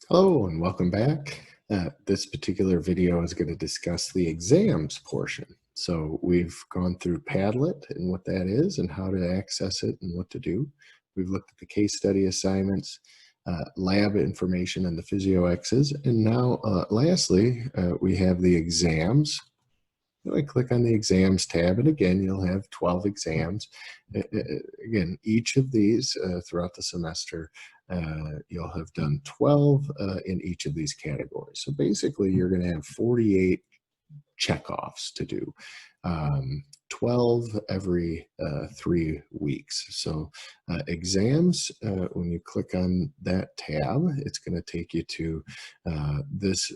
Hello and welcome back. This particular video is going to discuss the exams portion. So we've gone through Padlet and what that is and how to access it and what to do. We've looked at the case study assignments, lab information and the PhysioXs. And now lastly, we have the exams. I click on the exams tab, and again, you'll have 12 exams. Again, each of these throughout the semester, you'll have done 12 in each of these categories. So basically, you're going to have 48 checkoffs to do, 12 every 3 weeks. So exams, when you click on that tab, it's going to take you to this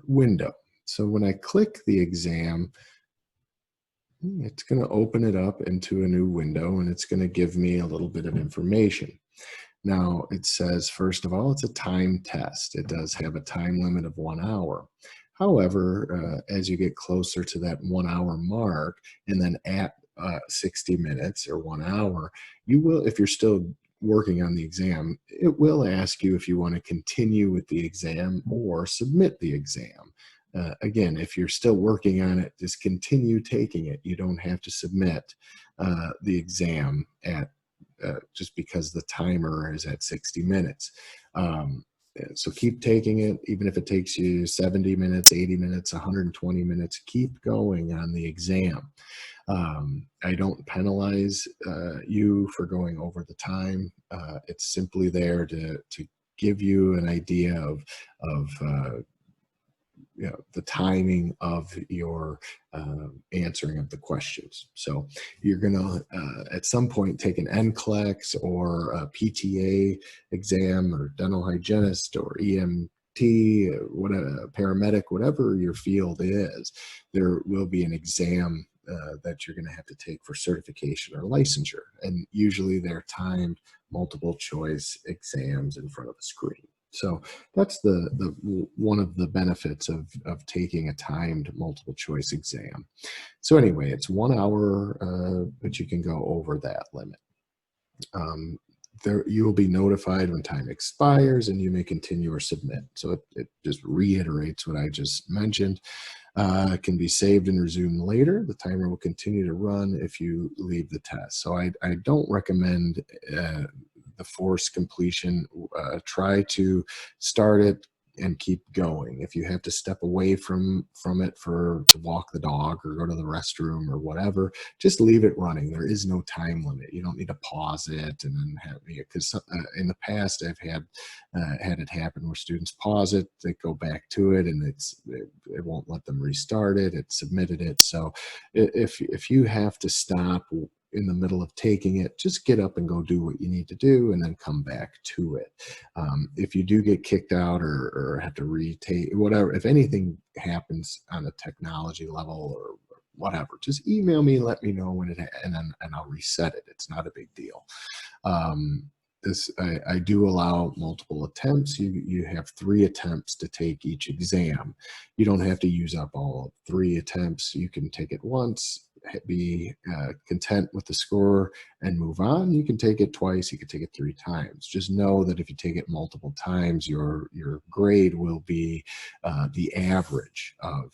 window. So when I click the exam, it's going to open it up into a new window, and it's going to give me a little bit of information. Now, it says, first of all, it's a time test. It does have a time limit of 1 hour. However, as you get closer to that 1 hour mark, and then at 60 minutes or 1 hour, you will, if you're still working on the exam, it will ask you if you want to continue with the exam or submit the exam. Again, if you're still working on it, just continue taking it. You don't have to submit the exam at just because the timer is at 60 minutes. So keep taking it, even if it takes you 70 minutes, 80 minutes, 120 minutes, keep going on the exam. I don't penalize you for going over the time. It's simply there to give you an idea of the timing of your answering of the questions. So you're going to, at some point, take an NCLEX or a PTA exam or dental hygienist or EMT, whatever, paramedic, whatever your field is. There will be an exam that you're going to have to take for certification or licensure. And usually they're timed multiple choice exams in front of a screen. So that's the one of the benefits of taking a timed multiple choice exam. So anyway, it's 1 hour, but you can go over that limit. You will be notified when time expires, and you may continue or submit. So it just reiterates what I just mentioned. It can be saved and resumed later. The timer will continue to run if you leave the test. So I don't recommend the forced completion. Try to start it and keep going. If you have to step away from it to walk the dog or go to the restroom or whatever, just leave it running. There is no time limit. You don't need to pause it and then have, because in the past I've had it happen where students pause it, they go back to it, and it won't let them restart it. It submitted it. So if you have to stop in the middle of taking it, just get up and go do what you need to do and then come back to it. If you do get kicked out or have to retake, whatever, if anything happens on a technology level or whatever, just email me and let me know when and I'll reset it. It's not a big deal. I do allow multiple attempts. You have 3 attempts to take each exam. You don't have to use up all 3 attempts. You can take it once, be content with the score and move on. You can take it twice, you can take it 3 times. Just know that if you take it multiple times, your grade will be the average of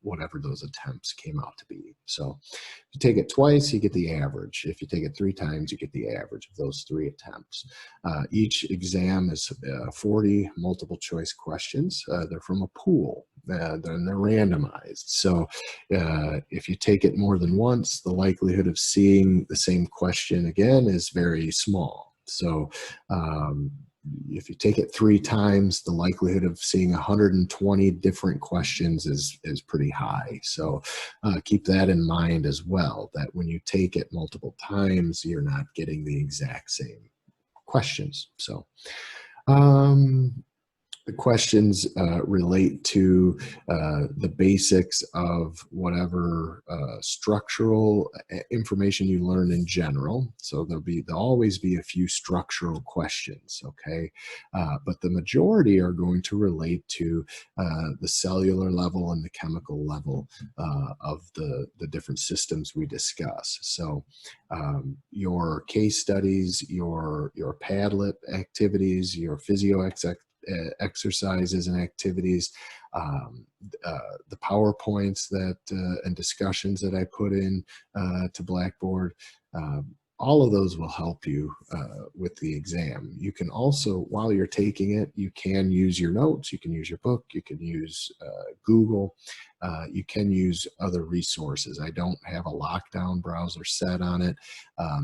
whatever those attempts came out to be. So if you take it twice, you get the average. If you take it 3 times, you get the average of those 3 attempts. Each exam is 40 multiple choice questions. They're from a pool. Then they're randomized. So if you take it more than once, the likelihood of seeing the same question again is very small. So if you take it 3 times, the likelihood of seeing 120 different questions is pretty high. So keep that in mind as well, that when you take it multiple times, you're not getting the exact same questions. So The questions relate to the basics of whatever structural information you learn in general. So there'll always be a few structural questions, okay? But the majority are going to relate to the cellular level and the chemical level of the different systems we discuss. So your case studies, your Padlet activities, your physio exercises and activities, the PowerPoints that and discussions that I put in to Blackboard. All of those will help you with the exam. You can also, while you're taking it, you can use your notes, you can use your book, you can use Google, you can use other resources. I don't have a lockdown browser set on it,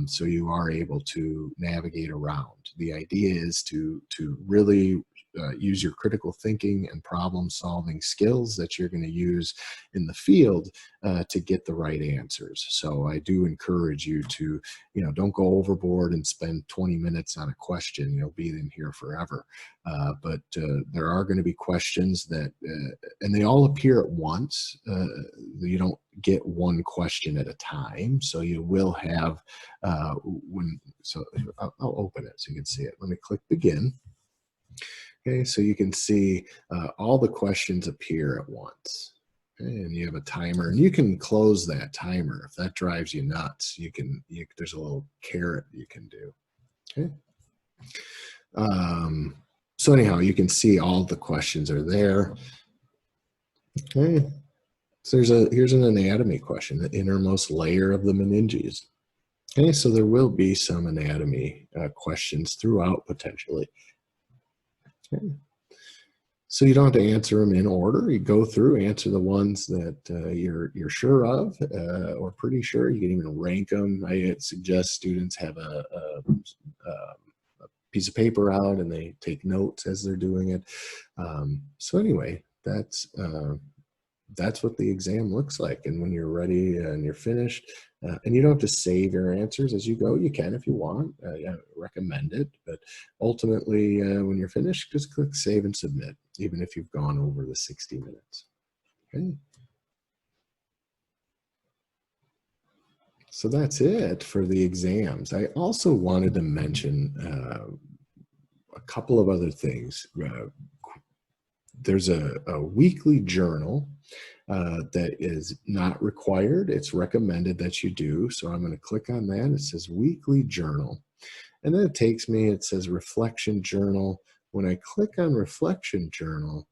so you are able to navigate around. The idea is to really use your critical thinking and problem solving skills that you're going to use in the field to get the right answers. So I do encourage you to, don't go overboard and spend 20 minutes on a question. You'll be in here forever. But there are going to be questions that, and they all appear at once. You don't get one question at a time. So you will have, I'll open it so you can see it. Let me click begin. Okay, so you can see all the questions appear at once. Okay, and you have a timer, and you can close that timer if that drives you nuts. There's a little caret you can do. Okay. So anyhow, you can see all the questions are there. Okay. So here's an anatomy question: the innermost layer of the meninges. Okay, so there will be some anatomy questions throughout potentially. Okay. So you don't have to answer them in order. You go through, answer the ones that you're sure of or pretty sure. You can even rank them. I suggest students have a piece of paper out and they take notes as they're doing it. So anyway, that's what the exam looks like. And when you're ready and you're finished, and you don't have to save your answers as you go. You can if you want. I recommend it. But ultimately, when you're finished, just click Save and Submit, even if you've gone over the 60 minutes. Okay. So that's it for the exams. I also wanted to mention a couple of other things. There's a weekly journal that is not required. It's recommended that you do. So I'm going to click on that. It says weekly journal. And then it takes me, it says reflection journal. When I click on reflection journal,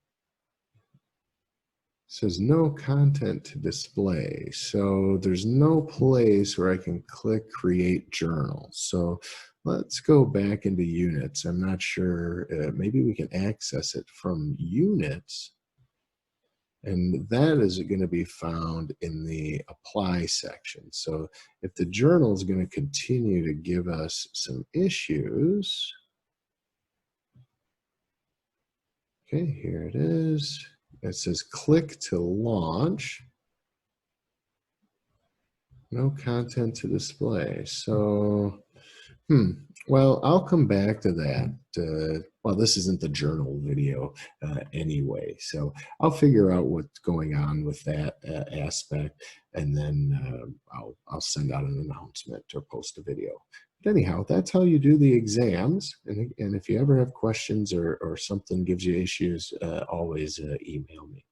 it says no content to display. So there's no place where I can click create journal. So let's go back into units. I'm not sure, maybe we can access it from units. And that is going to be found in the apply section. So if the journal is going to continue to give us some issues, okay, here it is. It says click to launch. No content to display. So, well, I'll come back to that. Well, this isn't the journal video anyway, so I'll figure out what's going on with that aspect, and then I'll send out an announcement or post a video. But anyhow, that's how you do the exams. And if you ever have questions or something gives you issues, always email me.